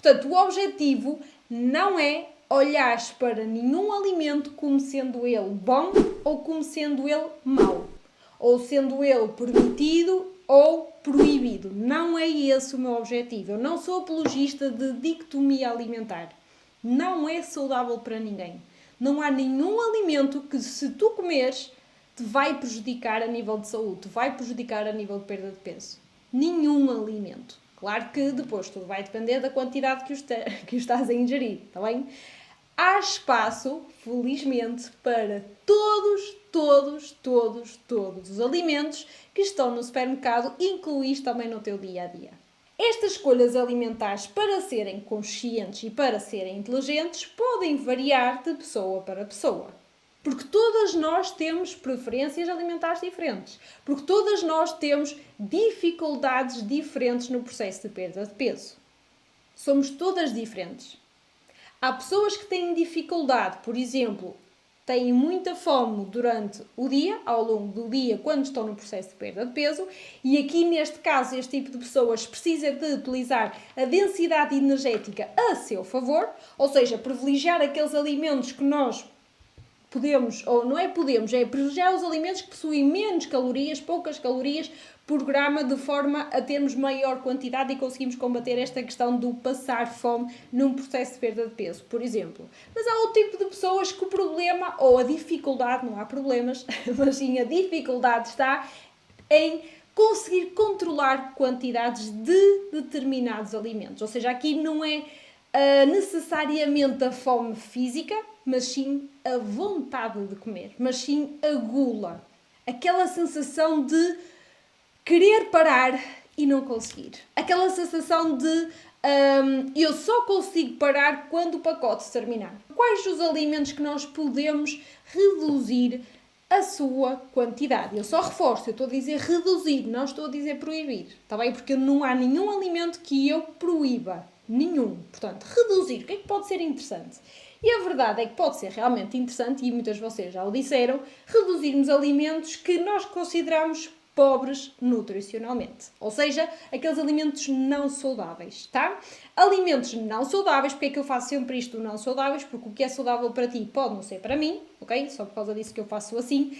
Portanto, o objetivo não é olhares para nenhum alimento como sendo ele bom ou como sendo ele mau, ou sendo ele permitido ou proibido. Não é esse o meu objetivo. Eu não sou apologista de dicotomia alimentar. Não é saudável para ninguém. Não há nenhum alimento que, se tu comeres, te vai prejudicar a nível de saúde, te vai prejudicar a nível de perda de peso. Nenhum alimento. Claro que depois tudo vai depender da quantidade que o estás a ingerir, está bem? Há espaço, felizmente, para todos os alimentos que estão no supermercado, incluís também no teu dia-a-dia. Estas escolhas alimentares, para serem conscientes e para serem inteligentes, podem variar de pessoa para pessoa. Porque todas nós temos preferências alimentares diferentes. Porque todas nós temos dificuldades diferentes no processo de perda de peso. Somos todas diferentes. Há pessoas que têm dificuldade, por exemplo, têm muita fome durante o dia, ao longo do dia, quando estão no processo de perda de peso, e aqui neste caso este tipo de pessoas precisa de utilizar a densidade energética a seu favor, ou seja, privilegiar aqueles alimentos que nós podemos, ou não é podemos, é privilegiar os alimentos que possuem menos calorias, poucas calorias por grama, de forma a termos maior quantidade e conseguimos combater esta questão do passar fome num processo de perda de peso, por exemplo. Mas há outro tipo de pessoas que o problema, ou a dificuldade, não há problemas, mas sim a dificuldade está em conseguir controlar quantidades de determinados alimentos. Ou seja, aqui não é necessariamente a fome física, mas sim a vontade de comer, mas sim a gula. Aquela sensação de querer parar e não conseguir. Aquela sensação de eu só consigo parar quando o pacote se terminar. Quais os alimentos que nós podemos reduzir a sua quantidade? Eu só reforço, eu estou a dizer reduzir, não estou a dizer proibir, está bem? Porque não há nenhum alimento que eu proíba. Nenhum. Portanto, reduzir. O que é que pode ser interessante? E a verdade é que pode ser realmente interessante, e muitas de vocês já o disseram, reduzirmos alimentos que nós consideramos pobres nutricionalmente. Ou seja, aqueles alimentos não saudáveis, tá? Alimentos não saudáveis, porque é que eu faço sempre isto não saudáveis? Porque o que é saudável para ti pode não ser para mim, ok? Só por causa disso que eu faço assim.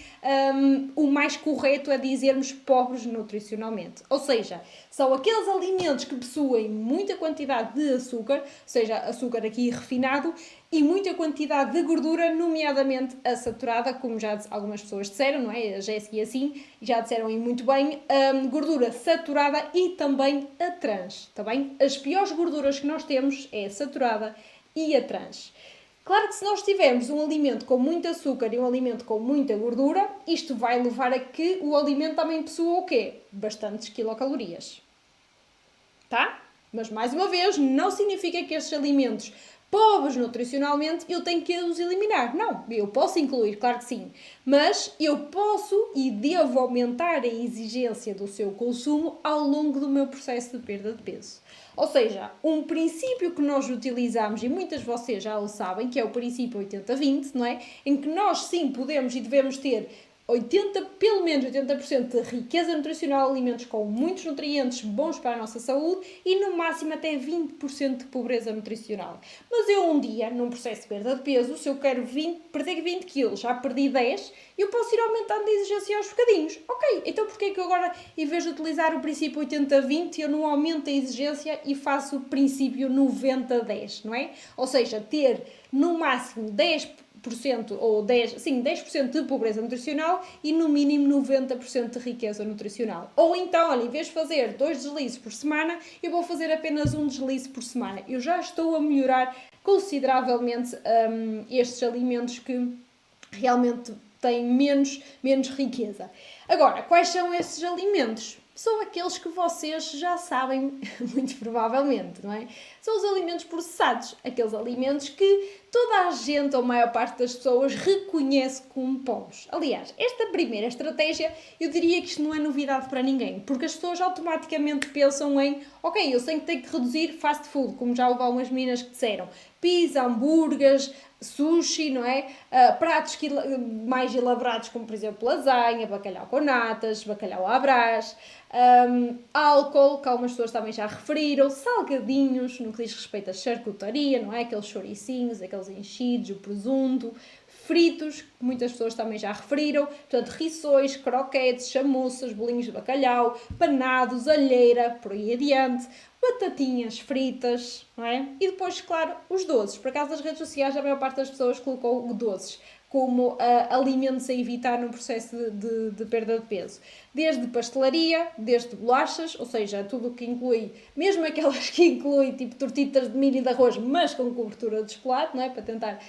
O mais correto é dizermos pobres nutricionalmente. Ou seja, são aqueles alimentos que possuem muita quantidade de açúcar, ou seja, açúcar aqui refinado, e muita quantidade de gordura, nomeadamente a saturada, como já algumas pessoas disseram, não é? A Jéssica e assim, já disseram aí muito bem, gordura saturada e também a trans, está bem? As piores gorduras que nós temos é a saturada e a trans. Claro que se nós tivermos um alimento com muito açúcar e um alimento com muita gordura, isto vai levar a que o alimento também possua o quê? Bastantes quilocalorias. Tá? Mas, mais uma vez, não significa que estes alimentos pobres nutricionalmente eu tenho que os eliminar. Não, eu posso incluir, claro que sim. Mas eu posso e devo aumentar a exigência do seu consumo ao longo do meu processo de perda de peso. Ou seja, um princípio que nós utilizamos, e muitas de vocês já o sabem, que é o princípio 80-20, não é? Em que nós sim podemos e devemos ter pelo menos 80% de riqueza nutricional, alimentos com muitos nutrientes bons para a nossa saúde e no máximo até 20% de pobreza nutricional. Mas eu um dia, num processo de perda de peso, se eu quero perder 20 kg, já perdi 10, eu posso ir aumentando a exigência aos bocadinhos. Ok, então porquê é que eu agora, em vez de utilizar o princípio 80-20, eu não aumento a exigência e faço o princípio 90-10, não é? Ou seja, ter no máximo 10% ou 10% de pobreza nutricional e no mínimo 90% de riqueza nutricional. Ou então, olha, em vez de fazer 2 deslizes por semana, eu vou fazer apenas um deslize por semana. Eu já estou a melhorar consideravelmente estes alimentos que realmente têm menos riqueza. Agora, quais são esses alimentos? São aqueles que vocês já sabem, muito provavelmente, não é? São os alimentos processados, aqueles alimentos que toda a gente, ou a maior parte das pessoas, reconhece como pobres. Aliás, esta primeira estratégia, eu diria que isto não é novidade para ninguém, porque as pessoas automaticamente pensam em, ok, eu sei que tenho que reduzir fast food, como já houve algumas meninas que disseram, pizza, hambúrgueres, sushi, não é? Pratos mais elaborados, como por exemplo lasanha, bacalhau com natas, bacalhau à Brás, álcool, que algumas pessoas também já referiram, salgadinhos, no que diz respeito à charcutaria, não é? Aqueles chouricinhos, aqueles enchidos, o presunto, fritos, que muitas pessoas também já referiram, portanto, rissóis, croquetes, chamuças, bolinhos de bacalhau, panados, alheira, por aí adiante, batatinhas fritas, não é? E depois, claro, os doces. Por acaso, nas redes sociais, a maior parte das pessoas colocou doces como alimentos a evitar no processo de perda de peso. Desde pastelaria, desde bolachas, ou seja, tudo o que inclui, mesmo aquelas que incluem tipo tortitas de milho e de arroz, mas com cobertura de chocolate, não é? Para tentar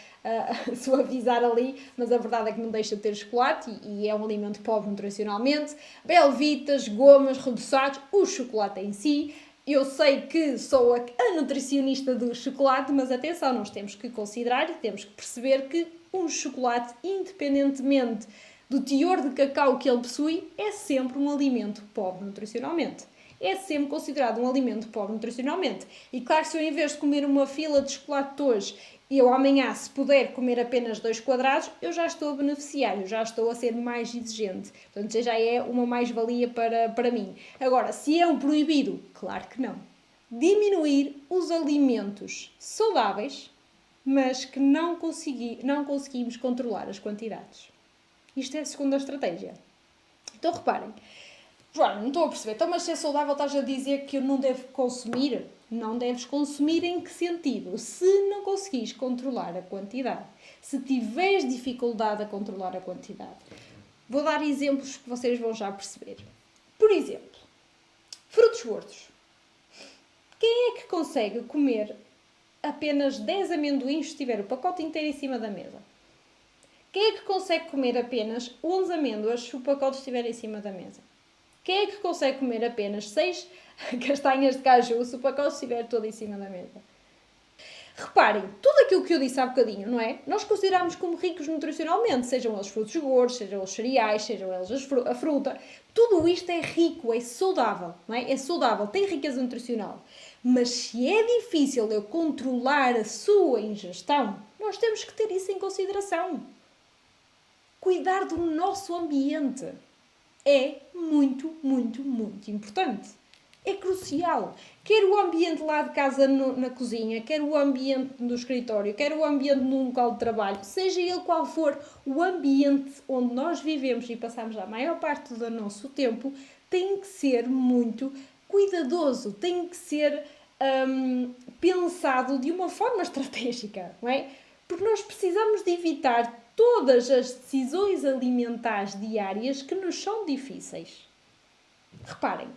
suavizar ali, mas a verdade é que não deixa de ter chocolate e é um alimento pobre nutricionalmente. Belvitas, gomas, reduçados, o chocolate em si. Eu sei que sou a nutricionista do chocolate, mas atenção, nós temos que considerar e temos que perceber que um chocolate, independentemente do teor de cacau que ele possui, é sempre um alimento pobre nutricionalmente. É sempre considerado um alimento pobre nutricionalmente. E claro, se eu em vez de comer uma fila de chocolate hoje, eu amanhã, se puder comer apenas 2 quadrados, eu já estou a beneficiar, eu já estou a ser mais exigente. Portanto, já é uma mais-valia para mim. Agora, se é um proibido? Claro que não. Diminuir os alimentos saudáveis, mas que não conseguimos controlar as quantidades. Isto é a segunda estratégia. Então, reparem. Joana, não estou a perceber. Então, mas se é saudável, estás a dizer que eu não devo consumir? Não deves consumir em que sentido? Se não conseguires controlar a quantidade, se tiveres dificuldade a controlar a quantidade. Vou dar exemplos que vocês vão já perceber. Por exemplo, frutos gordos. Quem é que consegue comer apenas 10 amendoins se tiver o pacote inteiro em cima da mesa? Quem é que consegue comer apenas 11 amêndoas se o pacote estiver em cima da mesa? Quem é que consegue comer apenas 6 castanhas de caju se o pacote estiver todo em cima da mesa? Reparem, tudo aquilo que eu disse há bocadinho, não é? Nós consideramos como ricos nutricionalmente, sejam eles frutos gordos, sejam eles cereais, sejam eles a fruta. Tudo isto é rico, é saudável, não é? É saudável, tem riqueza nutricional. Mas se é difícil eu controlar a sua ingestão, nós temos que ter isso em consideração. Cuidar do nosso ambiente é muito, muito, muito importante. É crucial. Quer o ambiente lá de casa na cozinha, quer o ambiente do escritório, quer o ambiente no local de trabalho, seja ele qual for o ambiente onde nós vivemos e passamos a maior parte do nosso tempo, tem que ser muito cuidadoso, tem que ser pensado de uma forma estratégica, não é? Porque nós precisamos de evitar todas as decisões alimentares diárias que nos são difíceis. Reparem,